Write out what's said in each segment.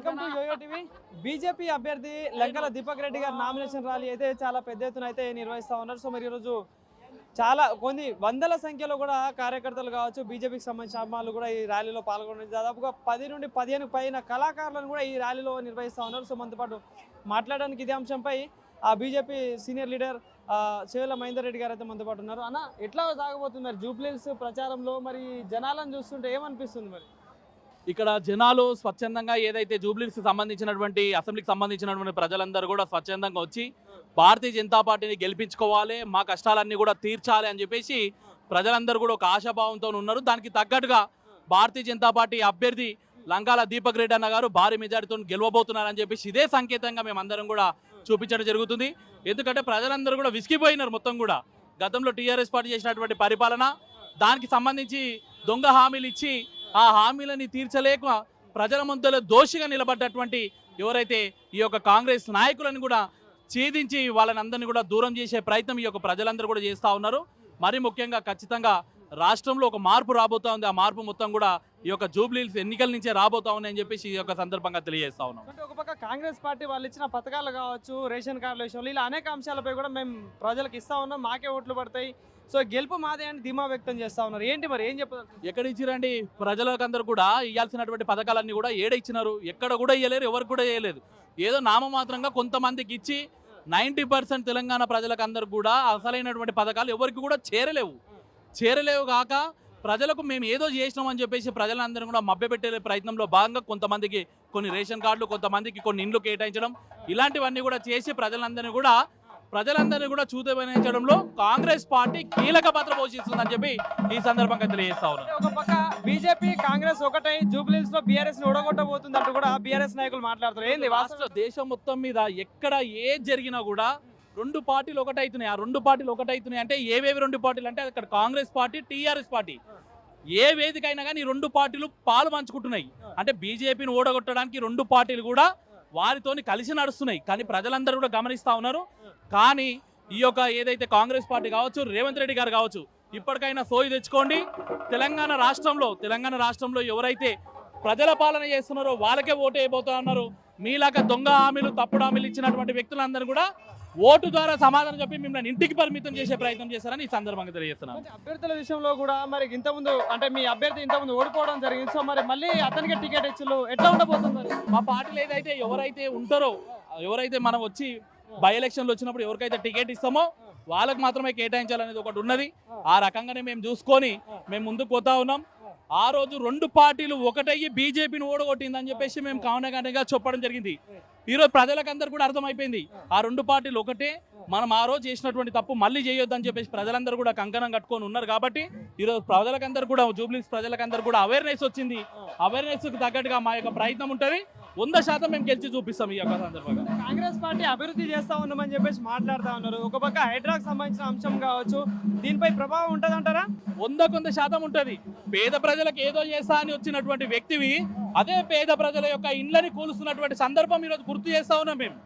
Welcome to YoYo TV. BJP అభ్యర్థి లంకల దీపక్ రెడ్డి గారి nomination rally అయితే చాలా పెద్ద ఎత్తున అయితే నిర్వహిస్తూ ఉన్నారు. సో మరి ఈరోజు చాలా కొన్ని వందల సంఖ్యలో కూడా కార్యకర్తలు కావచ్చు, బీజేపీకి సంబంధించిన అభిమానులు కూడా ఈ ర్యాలీలో పాల్గొన్నారు. దాదాపుగా 10 నుండి 15 పైన కళాకారులను కూడా ఈ ర్యాలీలో నిర్వహిస్తూ ఉన్నారు. సో మనతో పాటు మాట్లాడడానికి ఇదే అంశంపై ఆ BJP senior leader Chevella Mahender Reddy గారు అయితే మనతో పాటు ఉన్నారు. అన్న, ఎట్లా సాగబోతుంది మరి జూబ్లీహిల్స్ ప్రచారంలో? మరి జనాలను చూస్తుంటే ఏమనిపిస్తుంది? మరి ఇక్కడ జనాలు స్వచ్ఛందంగా ఏదైతే జూబ్లీహిల్స్కి సంబంధించినటువంటి అసెంబ్లీకి సంబంధించినటువంటి ప్రజలందరూ కూడా స్వచ్ఛందంగా వచ్చి భారతీయ జనతా పార్టీని గెలిపించుకోవాలి, మా కష్టాలన్నీ కూడా తీర్చాలి అని చెప్పేసి ప్రజలందరూ కూడా ఒక ఆశాభావంతో ఉన్నారు. దానికి తగ్గట్టుగా భారతీయ జనతా పార్టీ అభ్యర్థి లంకాల దీపక్ రెడ్డి అన్న గారు భారీ మెజారిటీతో గెలవబోతున్నారని చెప్పేసి ఇదే సంకేతంగా మేమందరం కూడా చూపించడం జరుగుతుంది. ఎందుకంటే ప్రజలందరూ కూడా విసిగిపోయినారు. మొత్తం కూడా గతంలో టీఆర్ఎస్ పార్టీ చేసినటువంటి పరిపాలన, దానికి సంబంధించి దొంగ హామీలు ఇచ్చి ఆ హామీలని తీర్చలేక ప్రజల మధ్యలో దోషిగా నిలబడ్డటువంటి ఎవరైతే ఈ యొక్క కాంగ్రెస్ నాయకులను కూడా ఛేదించి వాళ్ళని అందరినీ కూడా దూరం చేసే ప్రయత్నం ఈ యొక్క ప్రజలందరూ కూడా చేస్తూ ఉన్నారు. మరి ముఖ్యంగా ఖచ్చితంగా రాష్ట్రంలో ఒక మార్పు రాబోతా ఉంది. ఆ మార్పు మొత్తం కూడా ఈ యొక్క జూబ్లీహిల్స్ ఎన్నికల నుంచే రాబోతా ఉన్నాయని చెప్పేసి ఈ యొక్క సందర్భంగా తెలియజేస్తా ఉన్నాం. అంటే ఒక పక్క కాంగ్రెస్ పార్టీ వాళ్ళు ఇచ్చిన పథకాలు కావచ్చు, రేషన్ కార్డుల విషయంలో ఇలా అనేక అంశాలపై కూడా మేము ప్రజలకు ఇస్తా ఉన్నాం, మాకే ఓట్లు పడతాయి, సో గెలుపు మాదే అని ధీమా వ్యక్తం చేస్తా ఉన్నారు. ఏంటి మరి ఏం చెప్పారు? ఎక్కడ ఇచ్చిరండి? ప్రజలకందరూ కూడా ఇవ్వాల్సినటువంటి పథకాలన్నీ కూడా ఏడ ఇచ్చినారు? ఎక్కడ కూడా ఇవ్వలేరు, ఎవరికి కూడా ఇవ్వలేదు. ఏదో నామమాత్రంగా కొంతమందికి ఇచ్చి 90% తెలంగాణ ప్రజలకు అందరు కూడా అసలైనటువంటి పథకాలు ఎవరికి కూడా చేరలేవు కాక ప్రజలకు మేము ఏదో చేసినామని చెప్పేసి ప్రజలందరూ కూడా మభ్యపెట్టే ప్రయత్నంలో భాగంగా కొంతమందికి కొన్ని రేషన్ కార్డులు, కొంతమందికి కొన్ని ఇండ్లు కేటాయించడం, ఇలాంటివన్నీ కూడా చేసి ప్రజలందరినీ కూడా చూతబనించడంలో కాంగ్రెస్ పార్టీ కీలక పాత్ర పోషిస్తుందని చెప్పి ఈ సందర్భంగా తెలియజేస్తా ఉన్నారు. ఒక పక్క బీజేపీ కాంగ్రెస్ ఒకటై జూబ్లీహిల్స్ లో బీఆర్ఎస్ ని ఓడగొట్టబోతుంది అంటూ కూడా బీఆర్ఎస్ నాయకులు మాట్లాడుతారు. ఏంది వాస్తవం? దేశం మొత్తం మీద ఎక్కడ ఏది జరిగినా కూడా రెండు పార్టీలు ఒకటైతున్నాయి. ఆ రెండు పార్టీలు ఒకటైతున్నాయి అంటే ఏవేవి రెండు పార్టీలు అంటే అక్కడ కాంగ్రెస్ పార్టీ, టీఆర్ఎస్ పార్టీ. ఏ వేదిక అయినా కానీ రెండు పార్టీలు పాలు పంచుకుంటున్నాయి. అంటే బీజేపీని ఓడగొట్టడానికి రెండు పార్టీలు కూడా వారితోని కలిసి నడుస్తున్నాయి. కానీ ప్రజలందరూ కూడా గమనిస్తూ ఉన్నారు. కానీ ఈ యొక్క ఏదైతే కాంగ్రెస్ పార్టీ కావచ్చు, రేవంత్ రెడ్డి గారు కావచ్చు, ఇప్పటికైనా సోయి తెచ్చుకోండి. తెలంగాణ రాష్ట్రంలో ఎవరైతే ప్రజల పాలన చేస్తున్నారో వాళ్ళకే ఓటు వేయబోతా ఉన్నారు. మీలాగా దొంగ హామీలు, తప్పుడు హామీలు ఇచ్చినటువంటి వ్యక్తులందరూ కూడా ఓటు ద్వారా సమాధానం చెప్పి మిమ్మల్ని ఇంటికి పరిమితం చేసే ప్రయత్నం చేస్తారని ఈ సందర్భంగా తెలియజేస్తున్నాను. అభ్యర్థుల విషయంలో కూడా మరి ఇంతకుముందు అంటే మీ అభ్యర్థి ఇంతకుముందు ఓడిపోవడం జరిగింది. సో మరి మళ్ళీ అతనికి టికెట్ ఇచ్చులు ఎట్లా ఉండబోతుంది? మా పార్టీలో ఎవరైతే ఉంటారో, ఎవరైతే మనం వచ్చి బై ఎలక్షన్లు వచ్చినప్పుడు ఎవరికైతే టికెట్ ఇస్తామో వాళ్ళకి మాత్రమే కేటాయించాలనేది ఒకటి ఉన్నది. ఆ రకంగానే మేము చూసుకొని మేము ముందుకు పోతా ఉన్నాం. ఆ రోజు రెండు పార్టీలు ఒకటయ్యి బీజేపీని ఓడగొట్టిందని చెప్పేసి మేము కావనగానేగా చెప్పడం జరిగింది. ఈరోజు ప్రజలకందరూ కూడా అర్థమైపోయింది ఆ రెండు పార్టీలు ఒకటే, మనం ఆ రోజు చేసినటువంటి తప్పు మళ్ళీ చేయొద్దని చెప్పేసి ప్రజలందరూ కూడా కంకణం కట్టుకొని ఉన్నారు. కాబట్టి ఈరోజు ప్రజలకందరూ కూడా జూబ్లీహిల్స్ ప్రజలకందరూ కూడా అవేర్నెస్ వచ్చింది. అవేర్నెస్కి తగ్గట్టుగా మా యొక్క ప్రయత్నం ఉంటుంది. 100% మేము గెలిచి చూపిస్తాం. ఈ యొక్క సందర్భంగా కాంగ్రెస్ పార్టీ అభివృద్ధి చేస్తా ఉన్నామని చెప్పేసి మాట్లాడుతూ ఉన్నారు. ఒక పక్క హైడ్రాకు సంబంధించిన అంశం కావచ్చు, దీనిపై ప్రభావం ఉంటుంది అంటారా? 100% ఉంటుంది. పేద ప్రజలకు ఏదో చేస్తా అని వచ్చినటువంటి వ్యక్తివి అదే పేద ప్రజల యొక్క ఇండ్లని కూలుస్తున్నటువంటి సందర్భం ఈరోజు గుర్తు చేస్తా ఉన్నాం మేము.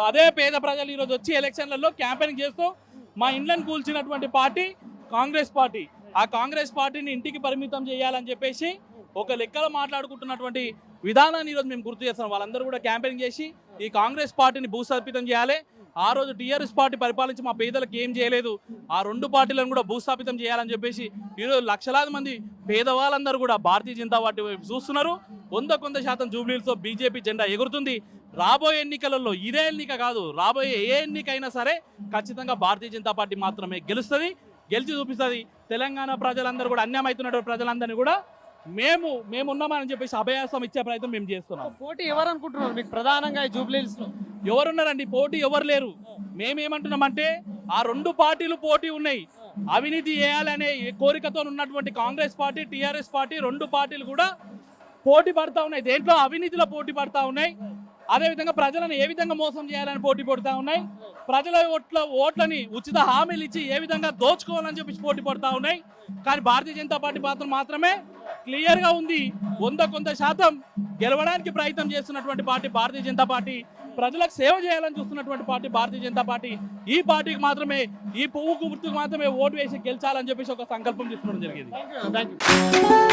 అదే పేద ప్రజలు ఈరోజు వచ్చి ఎలక్షన్లలో క్యాంపెయినింగ్ చేస్తూ మా ఇండ్లను కూల్చినటువంటి పార్టీ కాంగ్రెస్ పార్టీ. ఆ కాంగ్రెస్ పార్టీని ఇంటికి పరిమితం చేయాలని చెప్పేసి ఒక లెక్కలో మాట్లాడుకుంటున్నటువంటి విధానాన్ని ఈరోజు మేము గుర్తు చేస్తాం. వాళ్ళందరూ కూడా క్యాంపెయినింగ్ చేసి ఈ కాంగ్రెస్ పార్టీని భూస్థాపితం చేయాలి. ఆ రోజు టీఆర్ఎస్ పార్టీ పరిపాలించి మా పేదలకు ఏం చేయలేదు, ఆ రెండు పార్టీలను కూడా భూస్థాపితం చేయాలని చెప్పేసి ఈరోజు లక్షలాది మంది పేదవాళ్ళందరూ కూడా భారతీయ జనతా పార్టీ వైపు చూస్తున్నారు. 100% జూబ్లీహిల్స్లో బీజేపీ జెండా ఎగురుతుంది. రాబోయే ఎన్నికలలో, ఇదే ఎన్నిక కాదు, రాబోయే ఏ ఎన్నికైనా సరే ఖచ్చితంగా భారతీయ జనతా పార్టీ మాత్రమే గెలుస్తుంది, గెలిచి చూపిస్తుంది. తెలంగాణ ప్రజలందరూ కూడా అన్యాయం అవుతున్నటువంటి ప్రజలందరినీ కూడా మేమున్నామని చెప్పేసి అభయాసం ఇచ్చే ప్రయత్నం మేము చేస్తున్నాం. పోటీ ఎవరు అనుకుంటున్నారు మీకు ప్రధానంగా జూబ్లీహిల్స్ లో? ఎవరున్నారండి? పోటీ ఎవరు లేరు. మేమేమంటున్నామంటే ఆ రెండు పార్టీలు పోటీ ఉన్నాయి. అవినీతి చేయాలనే కోరికతో ఉన్నటువంటి కాంగ్రెస్ పార్టీ, టీఆర్ఎస్ పార్టీ రెండు పార్టీలు కూడా పోటీ పడతా ఉన్నాయి. దేంట్లో అవినీతిలో పోటీ పడతా ఉన్నాయి. అదేవిధంగా ప్రజలను ఏ విధంగా మోసం చేయాలని పోటీ పడుతూ ఉన్నాయి. ప్రజల ఓట్లని ఉచిత హామీలు ఇచ్చి ఏ విధంగా దోచుకోవాలని చెప్పి పోటీ పడుతూ ఉన్నాయి. కానీ భారతీయ జనతా పార్టీ మాత్రమే క్లియర్గా ఉంది. 100% గెలవడానికి ప్రయత్నం చేస్తున్నటువంటి పార్టీ భారతీయ జనతా పార్టీ. ప్రజలకు సేవ చేయాలని చూస్తున్నటువంటి పార్టీ భారతీయ జనతా పార్టీ. ఈ పార్టీకి మాత్రమే, ఈ పువ్వు గుర్తుకు మాత్రమే ఓటు వేసి గెలిచాలని చెప్పేసి ఒక సంకల్పం తీసుకోవడం జరిగింది. Thank you.